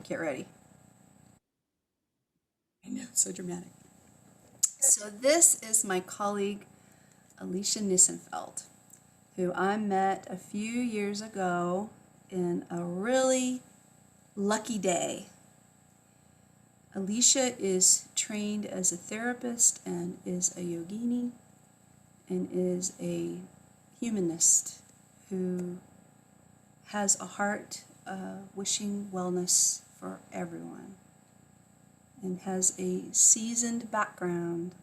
Get ready. I know, so dramatic. So this is my colleague, Alisha Nissenfeld, who I met a few years ago in a really lucky day. Alisha is trained as a therapist and is a yogini and is a humanist who has a heart wishing wellness for everyone and has a seasoned background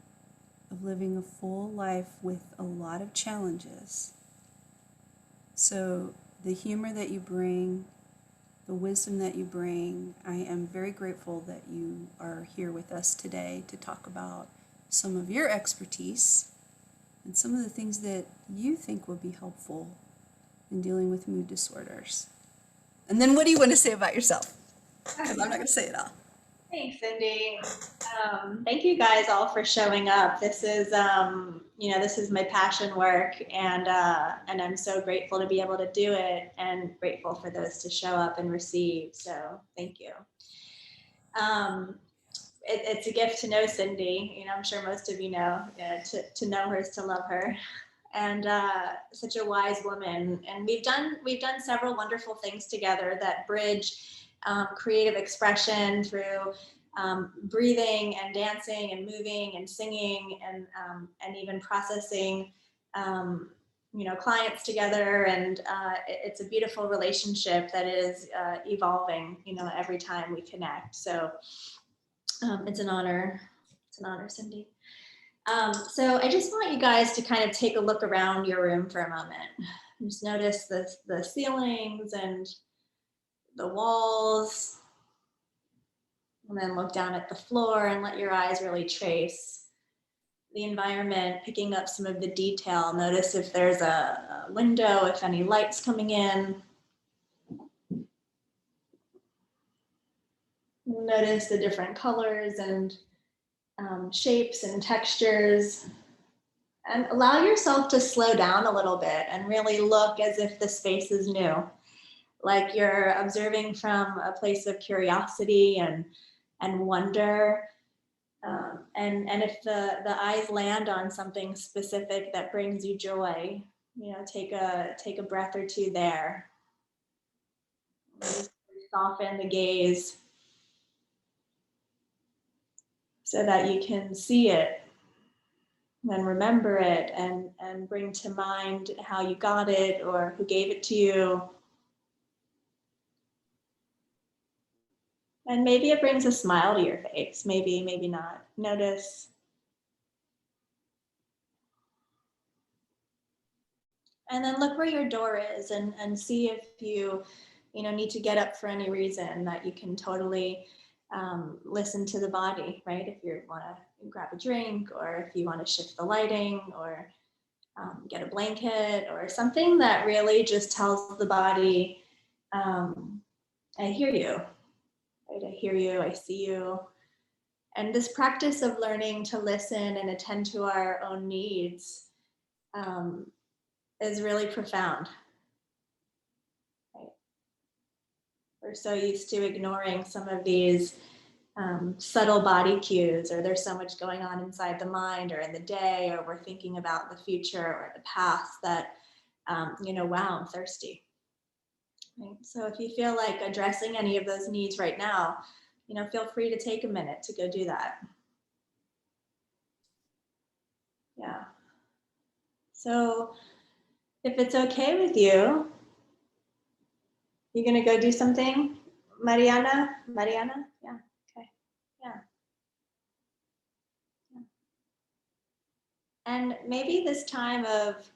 of living a full life with a lot of challenges. So the humor that you bring, the wisdom that you bring, I am very grateful that you are here with us today to talk about some of your expertise and some of the things that you think will be helpful in dealing with mood disorders. And then what do you want to say about yourself? Because I'm not going to say it all. Thanks, Cindy. Thank you guys all for showing up. This is, this is my passion work, and I'm so grateful to be able to do it, and grateful for those to show up and receive. So thank you. It's a gift to know Cindy. You know, I'm sure most of you know. To know her is to love her, and such a wise woman. And we've done several wonderful things together that bridge creative expression through breathing and dancing and moving and singing and even processing clients together, and it's a beautiful relationship that is evolving every time we connect. So it's an honor. Cindy. So I just want you guys to kind of take a look around your room for a moment. Just notice the ceilings and the walls, and then look down at the floor and let your eyes really trace the environment, picking up some of the detail. Notice if there's a window, if any light's coming in. Notice the different colors and shapes and textures. And allow yourself to slow down a little bit and really look as if the space is new, like you're observing from a place of curiosity and wonder. And if the eyes land on something specific that brings you joy, take a breath or two there. Just soften the gaze so that you can see it and remember it, and bring to mind how you got it or who gave it to you. And maybe it brings a smile to your face, maybe not. Notice. And then look where your door is and see if you need to get up for any reason, that you can totally listen to the body, right? If you want to grab a drink, or if you want to shift the lighting, or get a blanket, or something that really just tells the body, I hear you, right? I hear you, I see you. And this practice of learning to listen and attend to our own needs is really profound. Right? We're so used to ignoring some of these subtle body cues, or there's so much going on inside the mind or in the day, or we're thinking about the future or the past that, wow, I'm thirsty. Right? So if you feel like addressing any of those needs right now, feel free to take a minute to go do that. Yeah. So if it's okay with you, you're going to go do something, Mariana? Yeah. Okay. Yeah. And maybe this time of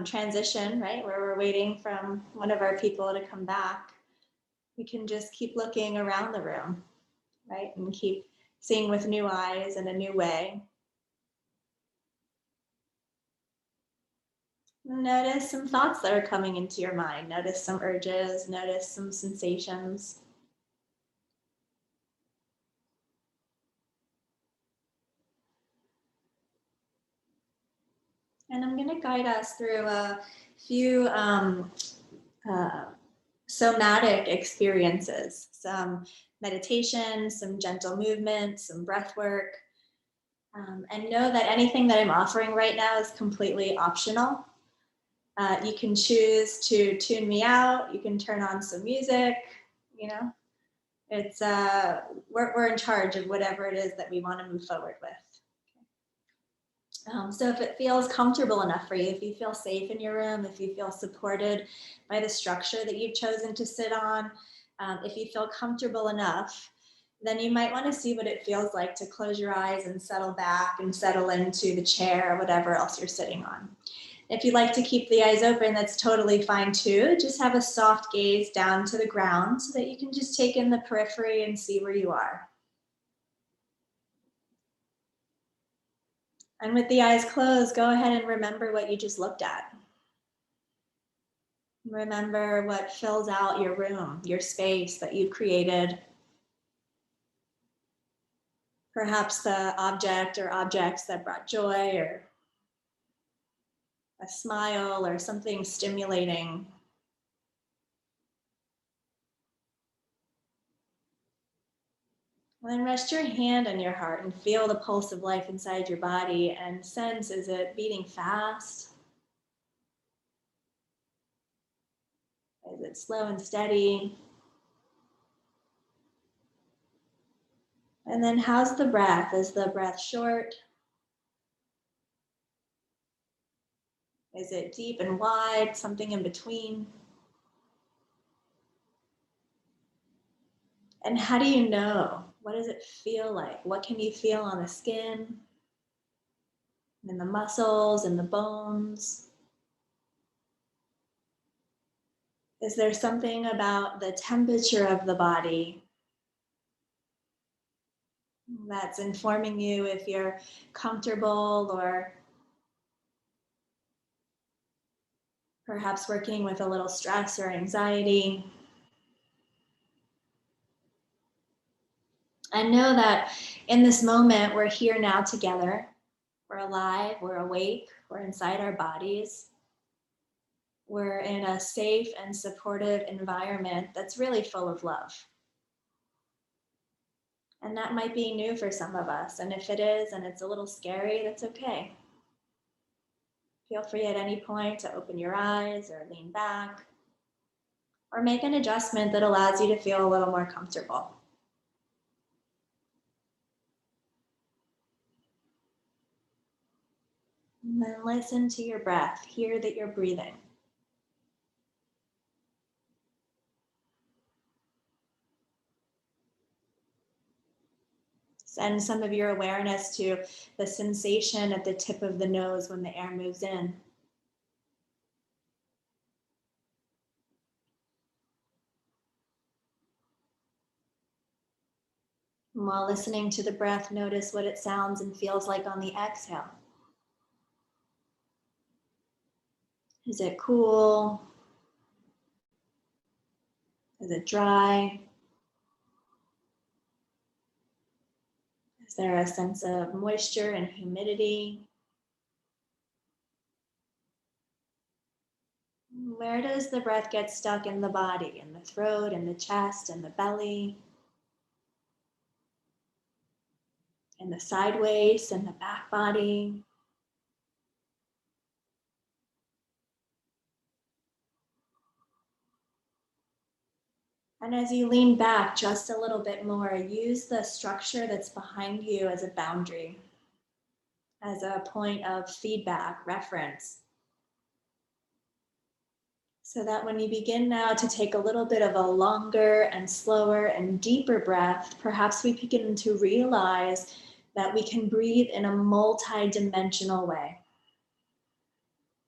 transition, right, where we're waiting from one of our people to come back, we can just keep looking around the room, right, and keep seeing with new eyes in a new way. Notice some thoughts that are coming into your mind. Notice some urges, notice some sensations. And I'm going to guide us through a few somatic experiences, some meditation, some gentle movement, some breath work. And know that anything that I'm offering right now is completely optional. You can choose to tune me out. You can turn on some music, you know, it's we're in charge of whatever it is that we want to move forward with. So if it feels comfortable enough for you, if you feel safe in your room, if you feel supported by the structure that you've chosen to sit on, if you feel comfortable enough, then you might want to see what it feels like to close your eyes and settle back and settle into the chair or whatever else you're sitting on. If you'd like to keep the eyes open, that's totally fine too. Just have a soft gaze down to the ground so that you can just take in the periphery and see where you are. And with the eyes closed, go ahead and remember what you just looked at. Remember what fills out your room, your space that you've created. Perhaps the object or objects that brought joy, or a smile, or something stimulating. And then rest your hand on your heart and feel the pulse of life inside your body and sense, is it beating fast? Is it slow and steady? And then how's the breath? Is the breath short? Is it deep and wide? Something in between? And how do you know? What does it feel like? What can you feel on the skin, in the muscles, in the bones? Is there something about the temperature of the body that's informing you if you're comfortable or perhaps working with a little stress or anxiety? And know that in this moment, we're here now together. We're alive, we're awake, we're inside our bodies. We're in a safe and supportive environment that's really full of love. And that might be new for some of us. And if it is, and it's a little scary, that's okay. Feel free at any point to open your eyes or lean back or make an adjustment that allows you to feel a little more comfortable. And then listen to your breath. Hear that you're breathing. Send some of your awareness to the sensation at the tip of the nose when the air moves in. And while listening to the breath, notice what it sounds and feels like on the exhale. Is it cool? Is it dry? Is there a sense of moisture and humidity? Where does the breath get stuck in the body, in the throat, in the chest, in the belly, in the side waist, in the back body? And as you lean back just a little bit more, use the structure that's behind you as a boundary, as a point of feedback, reference. So that when you begin now to take a little bit of a longer and slower and deeper breath, perhaps we begin to realize that we can breathe in a multi-dimensional way,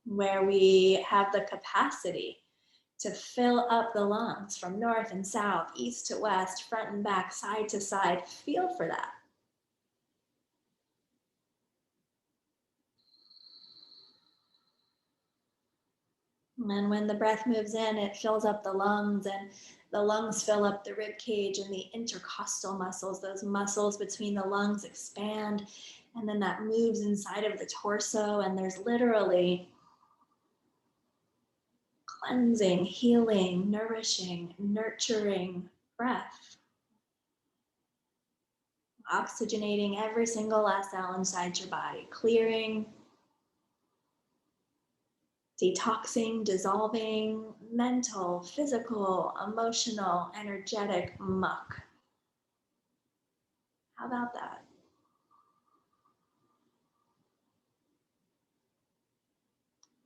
where we have the capacity to fill up the lungs from north and south, east to west, front and back, side to side. Feel for that. And when the breath moves in, it fills up the lungs, and the lungs fill up the rib cage, and the intercostal muscles, those muscles between the lungs, expand. And then that moves inside of the torso, and there's literally cleansing, healing, nourishing, nurturing breath. Oxygenating every single last cell inside your body, clearing, detoxing, dissolving mental, physical, emotional, energetic muck. How about that?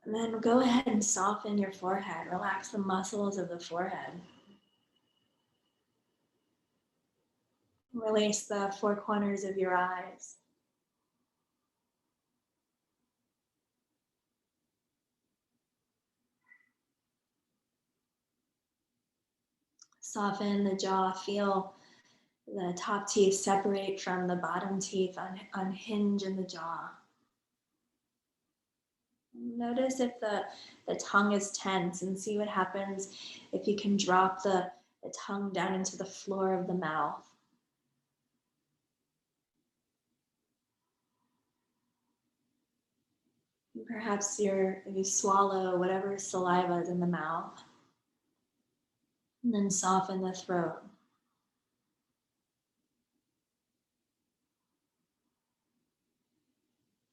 And then go ahead and soften your forehead. Relax the muscles of the forehead. Release the four corners of your eyes. Soften the jaw. Feel the top teeth separate from the bottom teeth, unhinge in the jaw. Notice if the tongue is tense and see what happens if you can drop the tongue down into the floor of the mouth. Perhaps you swallow whatever saliva is in the mouth, and then soften the throat.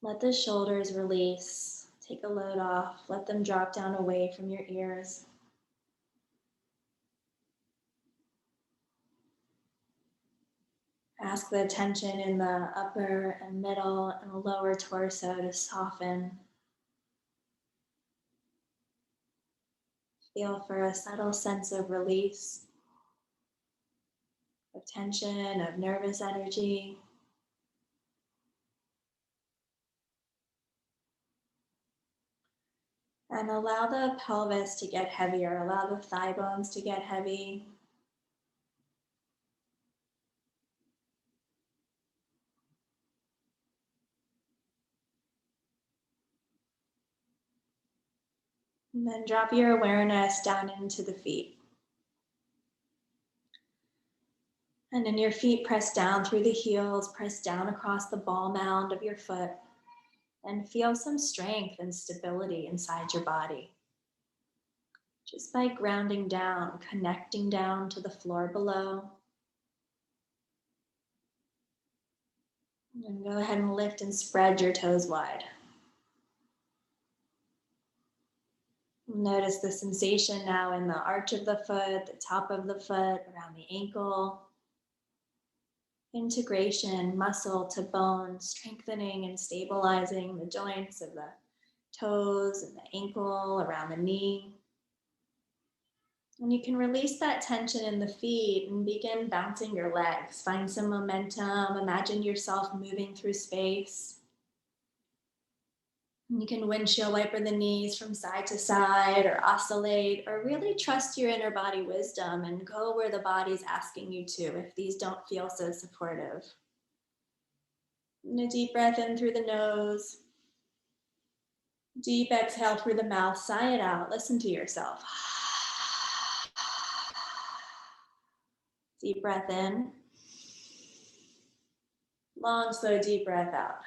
Let the shoulders release. Take a load off. Let them drop down away from your ears. Ask the tension in the upper and middle and lower torso to soften. Feel for a subtle sense of release, of tension, of nervous energy. And allow the pelvis to get heavier. Allow the thigh bones to get heavy. And then drop your awareness down into the feet. And in your feet, press down through the heels, press down across the ball mound of your foot, and feel some strength and stability inside your body. Just by grounding down, connecting down to the floor below. And go ahead and lift and spread your toes wide. Notice the sensation now in the arch of the foot, the top of the foot, around the ankle. Integration, muscle to bone, strengthening and stabilizing the joints of the toes and the ankle, around the knee. And you can release that tension in the feet and begin bouncing your legs. Find some momentum. Imagine yourself moving through space. You can windshield wiper the knees from side to side or oscillate, or really trust your inner body wisdom and go where the body's asking you to if these don't feel so supportive. And a deep breath in through the nose. Deep exhale through the mouth. Sigh it out. Listen to yourself. Deep breath in. Long, slow, deep breath out.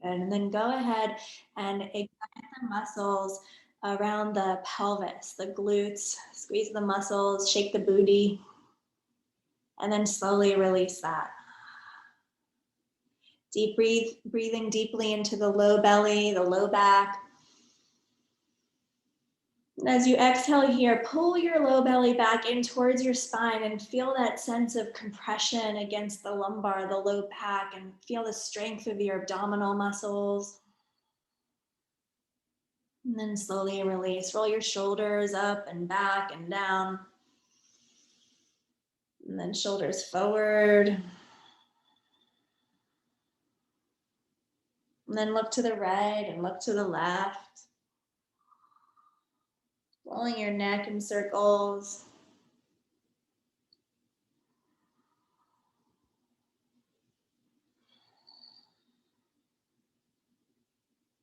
And then go ahead and ignite the muscles around the pelvis, the glutes. Squeeze the muscles, shake the booty, and then slowly release that. Deep breathing deeply into the low belly, the low back. And as you exhale here, pull your low belly back in towards your spine and feel that sense of compression against the lumbar, the low back, and feel the strength of your abdominal muscles. And then slowly release. Roll your shoulders up and back and down. And then shoulders forward. And then look to the right and look to the left. Rolling your neck in circles.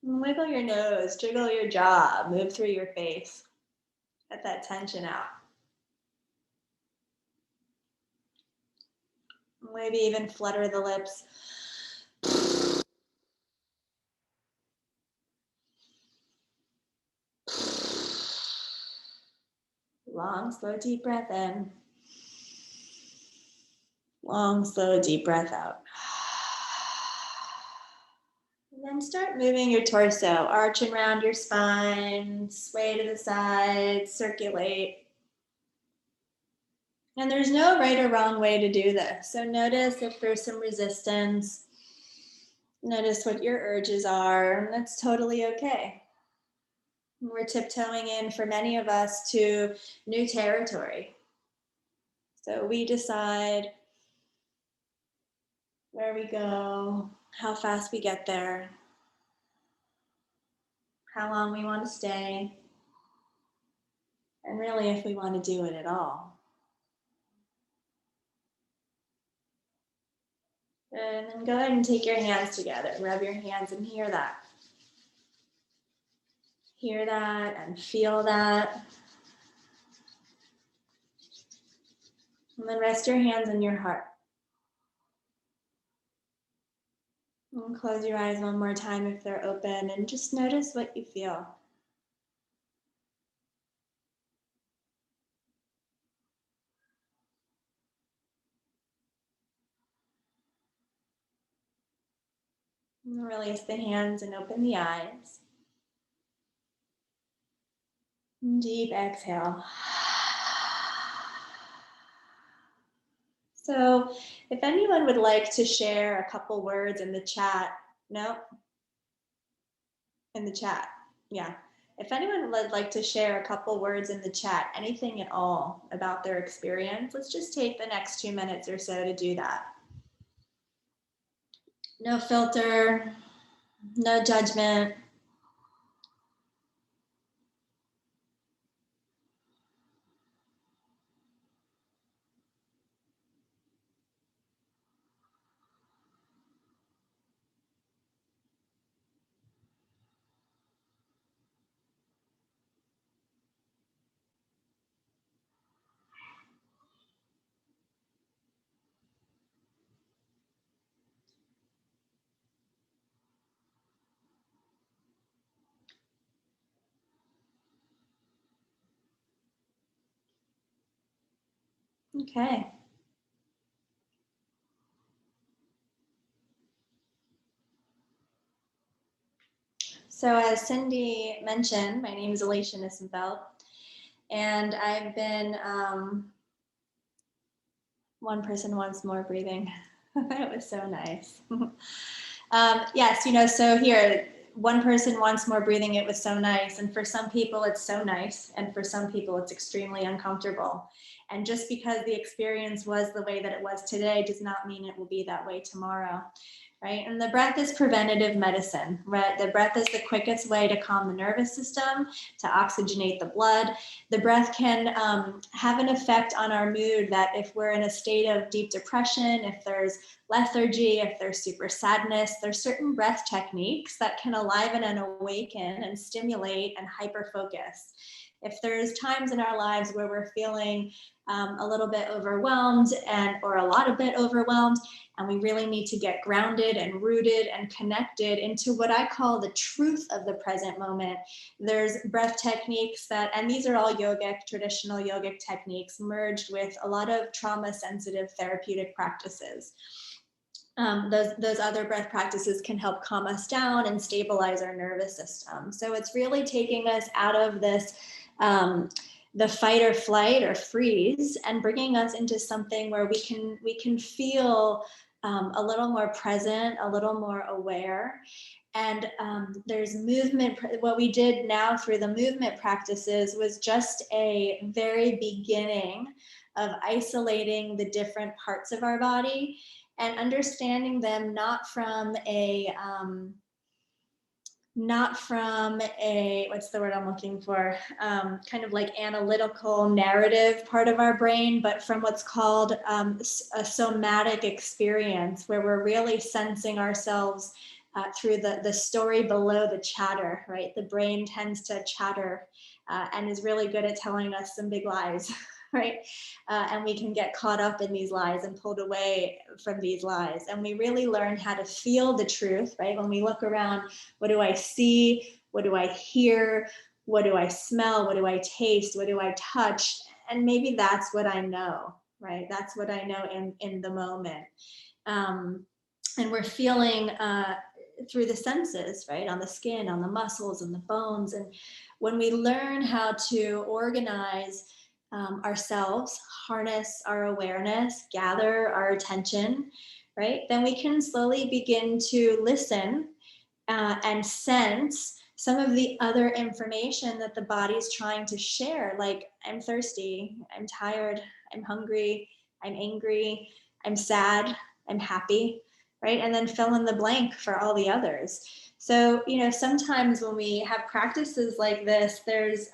And wiggle your nose, jiggle your jaw, move through your face. Let that tension out. Maybe even flutter the lips. Long, slow, deep breath in. Long, slow, deep breath out. And then start moving your torso, arching around your spine, sway to the side, circulate. And there's no right or wrong way to do this. So notice if there's some resistance. Notice what your urges are, and that's totally okay. We're tiptoeing in, for many of us, to new territory. So we decide where we go, how fast we get there, how long we want to stay, and really if we want to do it at all. And then go ahead and take your hands together, rub your hands and hear that. Hear that and feel that. And then rest your hands on your heart. And close your eyes one more time if they're open, and just notice what you feel. And release the hands and open the eyes. Deep exhale. So if anyone would like to share a couple words in the chat, no? In the chat, yeah. If anyone would like to share a couple words in the chat, anything at all about their experience, let's just take the next 2 minutes or so to do that. No filter, no judgment. Okay. So as Cindy mentioned, my name is Alisha Nissenfeld, and I've been one person once more breathing. It was so nice. Yes, so here, one person once more breathing, it was so nice. And for some people, it's so nice. And for some people, it's extremely uncomfortable. And just because the experience was the way that it was today does not mean it will be that way tomorrow. Right? And the breath is preventative medicine, right? The breath is the quickest way to calm the nervous system, to oxygenate the blood. The breath can have an effect on our mood, that if we're in a state of deep depression, if there's lethargy, if there's super sadness, there's certain breath techniques that can aliven and awaken and stimulate and hyper focus. If there's times in our lives where we're feeling a little bit overwhelmed or a lot of bit overwhelmed, and we really need to get grounded and rooted and connected into what I call the truth of the present moment, there's breath techniques and these are all traditional yogic techniques merged with a lot of trauma-sensitive therapeutic practices. Those other breath practices can help calm us down and stabilize our nervous system. So it's really taking us out of this the fight or flight or freeze and bringing us into something where we can feel a little more present, a little more aware. And there's movement. What we did now through the movement practices was just a very beginning of isolating the different parts of our body and understanding them not from a what's the word I'm looking for, kind of like analytical narrative part of our brain, but from what's called a somatic experience, where we're really sensing ourselves through the story below the chatter, right? The brain tends to chatter and is really good at telling us some big lies. Right? And we can get caught up in these lies and pulled away from these lies. And we really learn how to feel the truth, right? When we look around, what do I see? What do I hear? what do I smell? What do I taste? What do I touch? And maybe that's what I know, right? That's what I know in the moment. And we're feeling through the senses, right? On the skin, on the muscles, and the bones. And when we learn how to organize ourselves, harness our awareness, gather our attention, right? Then we can slowly begin to listen and sense some of the other information that the body's trying to share, like I'm thirsty, I'm tired, I'm hungry, I'm angry, I'm sad, I'm happy, right? And then fill in the blank for all the others. So, sometimes when we have practices like this, there's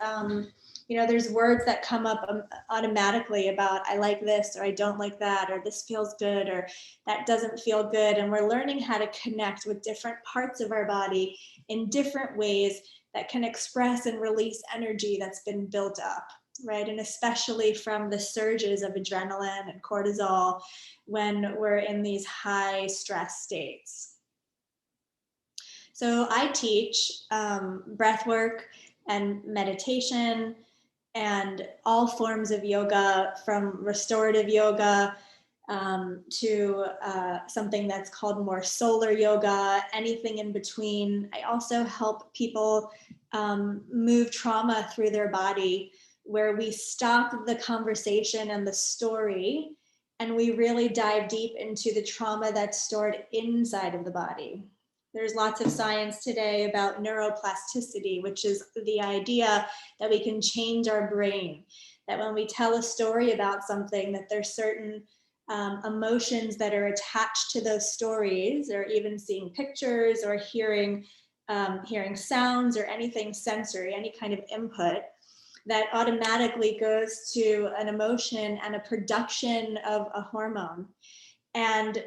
words that come up automatically about I like this, or I don't like that, or this feels good, or that doesn't feel good. And we're learning how to connect with different parts of our body in different ways that can express and release energy that's been built up, right? And especially from the surges of adrenaline and cortisol when we're in these high stress states. So I teach breath work and meditation and all forms of yoga, from restorative yoga to something that's called more solar yoga, anything in between. I also help people move trauma through their body, where we stop the conversation and the story, and we really dive deep into the trauma that's stored inside of the body. There's lots of science today about neuroplasticity, which is the idea that we can change our brain, that when we tell a story about something, that there's certain emotions that are attached to those stories, or even seeing pictures or hearing sounds or anything sensory, any kind of input, that automatically goes to an emotion and a production of a hormone. And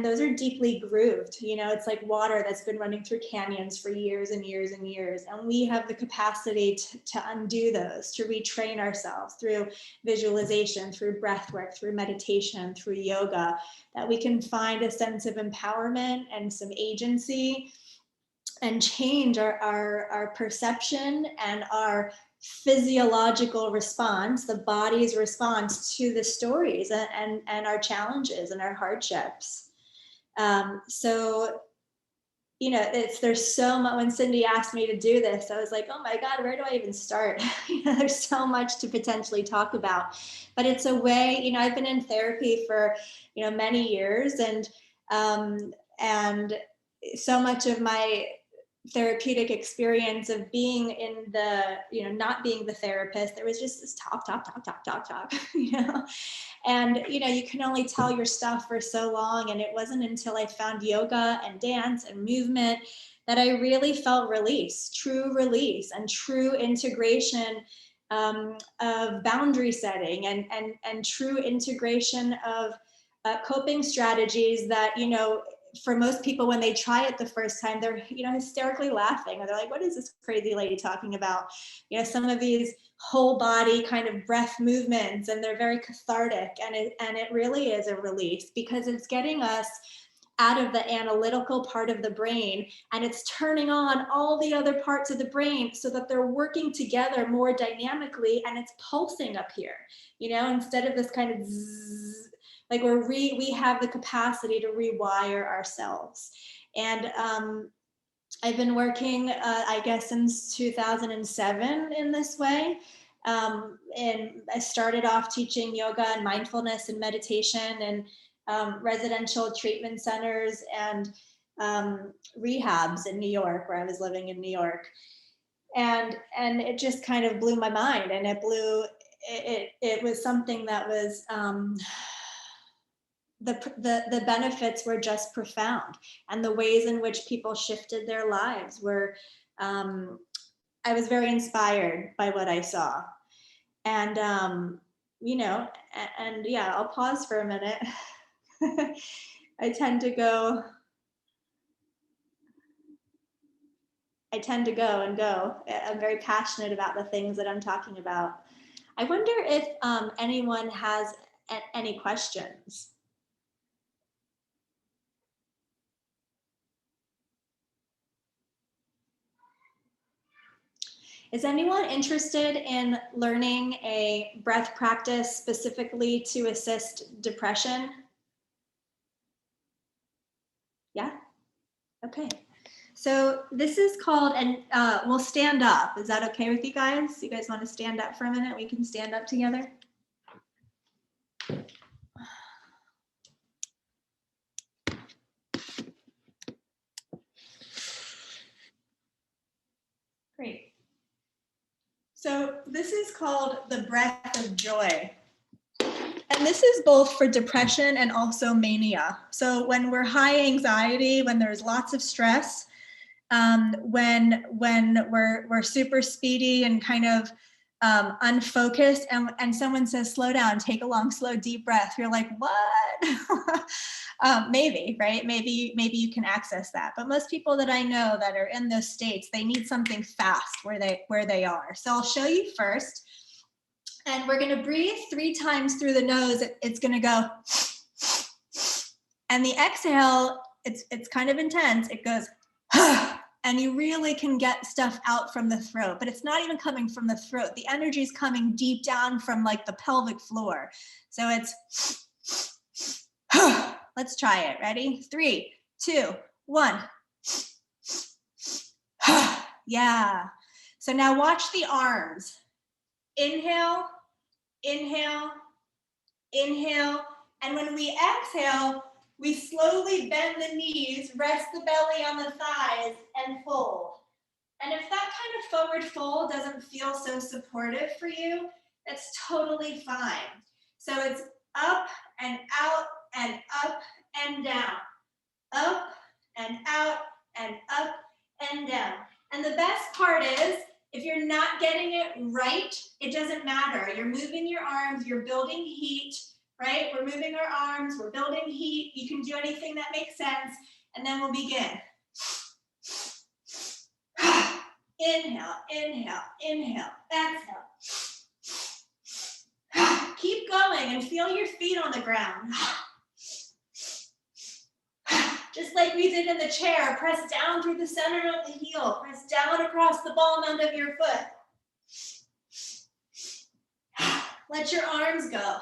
those are deeply grooved. It's like water that's been running through canyons for years and years and years. And we have the capacity to undo those, to retrain ourselves through visualization, through breath work, through meditation, through yoga, that we can find a sense of empowerment and some agency and change our perception and our physiological response, the body's response to the stories and our challenges and our hardships. So, there's so much. When Cindy asked me to do this, I was like, oh my God, where do I even start? There's so much to potentially talk about, but it's a way, I've been in therapy for, many years, and so much of my therapeutic experience of being in the, not being the therapist, there was just this talk, and, you can only tell your stuff for so long. And it wasn't until I found yoga and dance and movement that I really felt true release and true integration of boundary setting and true integration of coping strategies that, for most people, when they try it the first time, they're, hysterically laughing, or they're like, what is this crazy lady talking about? Some of these whole body kind of breath movements, and they're very cathartic, and it really is a release, because it's getting us out of the analytical part of the brain, and it's turning on all the other parts of the brain so that they're working together more dynamically, and it's pulsing up here, instead of this kind of zzz, like we have the capacity to rewire ourselves. And I've been working, I guess, since 2007 in this way. And I started off teaching yoga and mindfulness and meditation and residential treatment centers and rehabs in New York, where I was living in New York. And it just kind of blew my mind, and it was something that was the benefits were just profound, and the ways in which people shifted their lives were, I was very inspired by what I saw. And, and yeah, I'll pause for a minute. I tend to go and go. I'm very passionate about the things that I'm talking about. I wonder if anyone has any questions. Is anyone interested in learning a breath practice specifically to assist depression? Yeah? Okay. So this is called, and we'll stand up. Is that okay with you guys? You guys want to stand up for a minute? We can stand up together. Great. So this is called the breath of joy. And this is both for depression and also mania. So when we're high anxiety, when there's lots of stress, when we're super speedy and kind of unfocused, and someone says, slow down, take a long, slow, deep breath. You're like, what? Maybe, right? Maybe you can access that. But most people that I know that are in those states, they need something fast where they are. So I'll show you first. And we're going to breathe 3 times through the nose. It's going to go. And the exhale, it's kind of intense. It goes, and you really can get stuff out from the throat, but it's not even coming from the throat. The energy is coming deep down from like the pelvic floor. So it's, let's try it. Ready? 3, 2, 1. Yeah. So now watch the arms. Inhale, inhale, inhale. And when we exhale, we slowly bend the knees, rest the belly on the thighs, and fold. And if that kind of forward fold doesn't feel so supportive for you, that's totally fine. So it's up and out and up and down. Up and out and up and down. And the best part is, if you're not getting it right, it doesn't matter. You're moving your arms, you're building heat, right? We're moving our arms, we're building heat. You can do anything that makes sense, and then we'll begin. Inhale, inhale, inhale, exhale. Keep going and feel your feet on the ground. Just like we did in the chair, press down through the center of the heel, press down across the ball end of your foot. Let your arms go.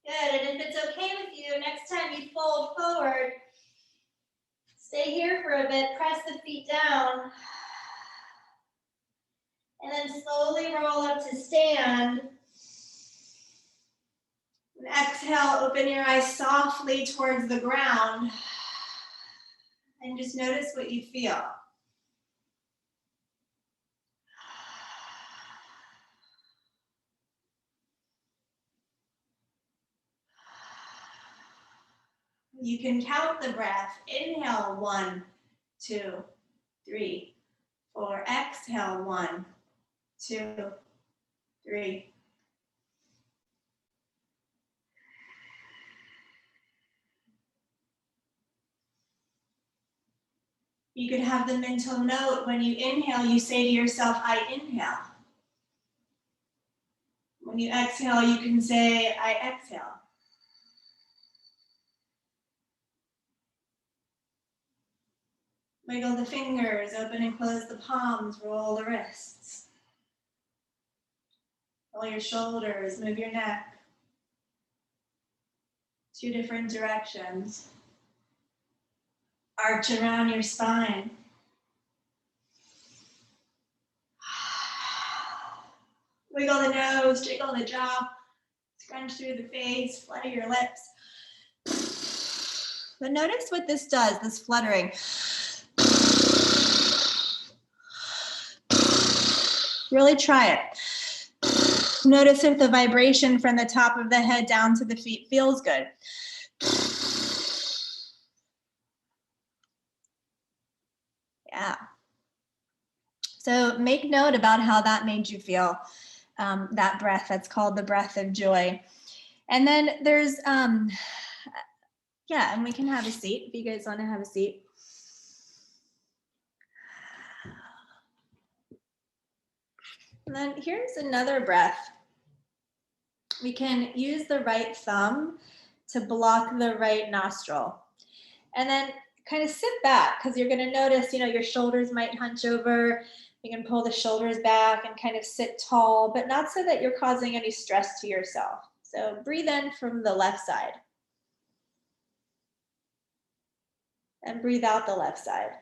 Good, and if it's okay with you, next time you fold forward, stay here for a bit, press the feet down, and then slowly roll up to stand. And exhale, open your eyes softly towards the ground, and just notice what you feel. You can count the breath. Inhale, 1, 2, 3, 4. Exhale, 1, 2, 3. You could have the mental note when you inhale, you say to yourself, I inhale. When you exhale, you can say, I exhale. Wiggle the fingers, open and close the palms, roll the wrists. Roll your shoulders, move your neck. 2 different directions. Arch around your spine. Wiggle the nose, jiggle the jaw, scrunch through the face, flutter your lips. But notice what this does, this fluttering. Really try it. Notice if the vibration from the top of the head down to the feet feels good. Yeah. So make note about how that made you feel, that breath. That's called the breath of joy. And then there's, yeah, and we can have a seat if you guys want to have a seat. And then here's another breath. We can use the right thumb to block the right nostril. And then kind of sit back, because you're going to notice, your shoulders might hunch over. You can pull the shoulders back and kind of sit tall, but not so that you're causing any stress to yourself. So breathe in from the left side. And breathe out the left side.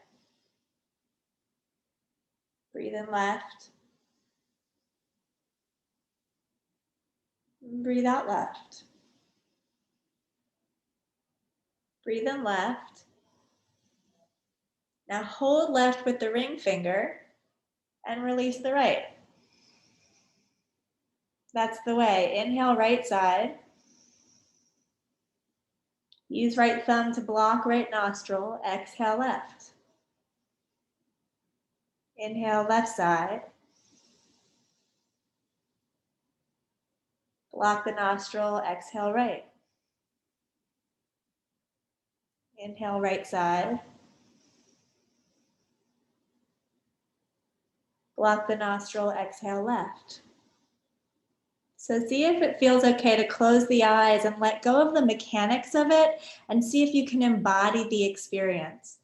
Breathe in left. Breathe out left. Breathe in left. Now hold left with the ring finger and release the right. That's the way. Inhale, right side. Use right thumb to block right nostril. Exhale, left. Inhale, left side. Block the nostril. Exhale, right. Inhale, right side. Block the nostril. Exhale, left. So see if it feels okay to close the eyes and let go of the mechanics of it and see if you can embody the experience.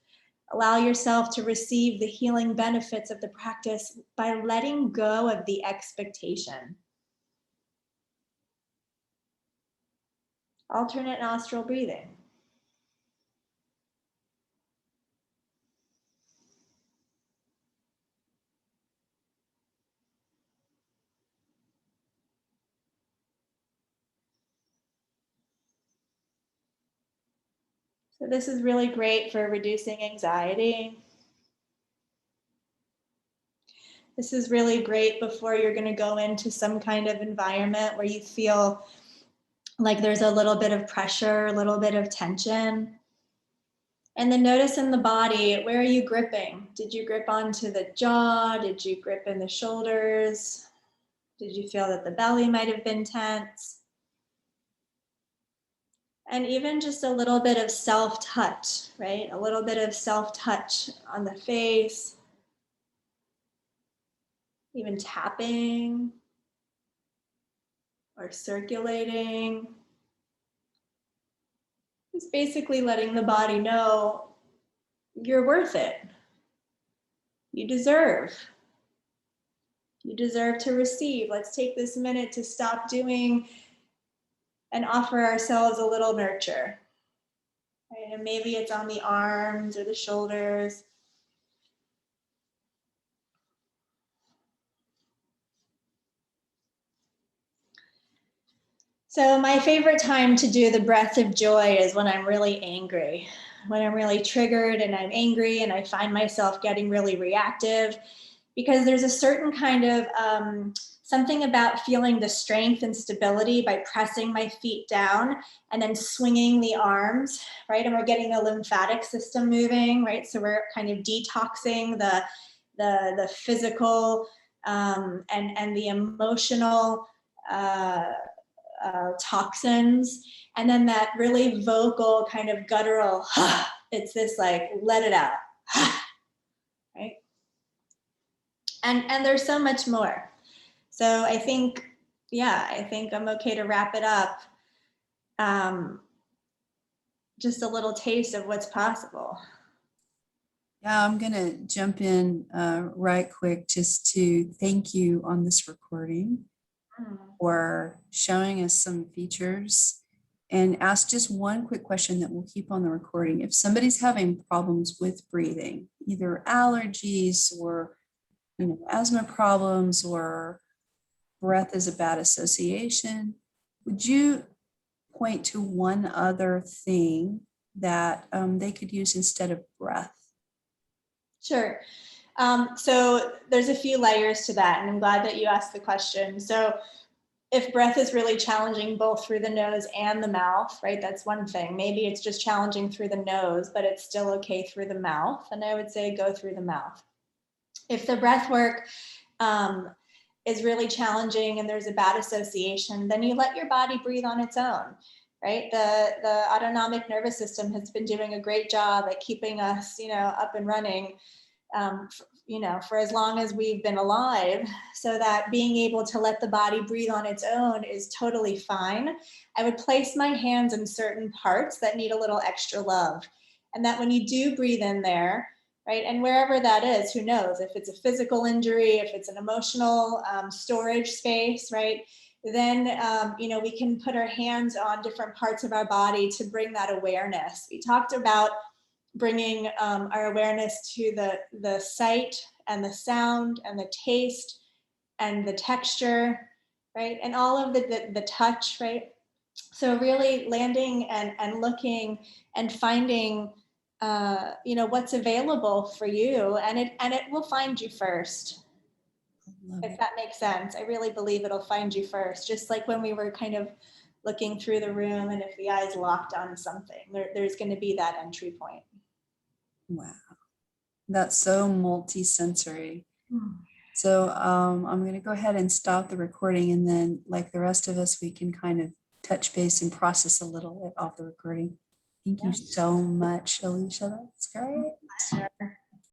Allow yourself to receive the healing benefits of the practice by letting go of the expectation. Alternate nostril breathing. So this is really great for reducing anxiety. This is really great before you're going to go into some kind of environment where you feel like there's a little bit of pressure, a little bit of tension. And then notice in the body, where are you gripping? Did you grip onto the jaw? Did you grip in the shoulders? Did you feel that the belly might have been tense? And even just a little bit of self-touch, right? A little bit of self-touch on the face, even tapping or circulating. Just basically letting the body know you're worth it. You deserve. You deserve to receive. Let's take this minute to stop doing and offer ourselves a little nurture. Right? And maybe it's on the arms or the shoulders. So my favorite time to do the breath of joy is when I'm really angry, when I'm really triggered and I'm angry and I find myself getting really reactive, because there's a certain kind of something about feeling the strength and stability by pressing my feet down and then swinging the arms, right? And we're getting the lymphatic system moving, right? So we're kind of detoxing the physical and the emotional toxins, and then that really vocal kind of guttural, it's this like, let it out, right? And there's so much more. So I think I'm okay to wrap it up. Just a little taste of what's possible. Yeah, I'm going to jump in right quick just to thank you on this recording for showing us some features, and ask just one quick question that we'll keep on the recording. If somebody's having problems with breathing, either allergies or asthma problems or breath is a bad association, would you point to one other thing that they could use instead of breath? Sure. So there's a few layers to that, and I'm glad that you asked the question. So if breath is really challenging both through the nose and the mouth, right, that's one thing. Maybe it's just challenging through the nose, but it's still okay through the mouth. And I would say go through the mouth. If the breath work is really challenging and there's a bad association, then you let your body breathe on its own, right? The autonomic nervous system has been doing a great job at keeping us, up and running, for as long as we've been alive, so that being able to let the body breathe on its own is totally fine. I would place my hands in certain parts that need a little extra love. And that when you do breathe in there, right, and wherever that is, who knows, if it's a physical injury, if it's an emotional storage space, right, then, we can put our hands on different parts of our body to bring that awareness. We talked about bringing our awareness to the sight and the sound and the taste and the texture, right? And all of the touch, right? So really landing and looking and finding, what's available for you, and it will find you first. If that makes sense. I really believe it'll find you first. Just like when we were kind of looking through the room, and if the eyes locked on something, there's going to be that entry point. Wow. That's so multi-sensory. So I'm going to go ahead and stop the recording, and then like the rest of us, we can kind of touch base and process a little off the recording. Thank you so much, Alisha. That's great. Sure.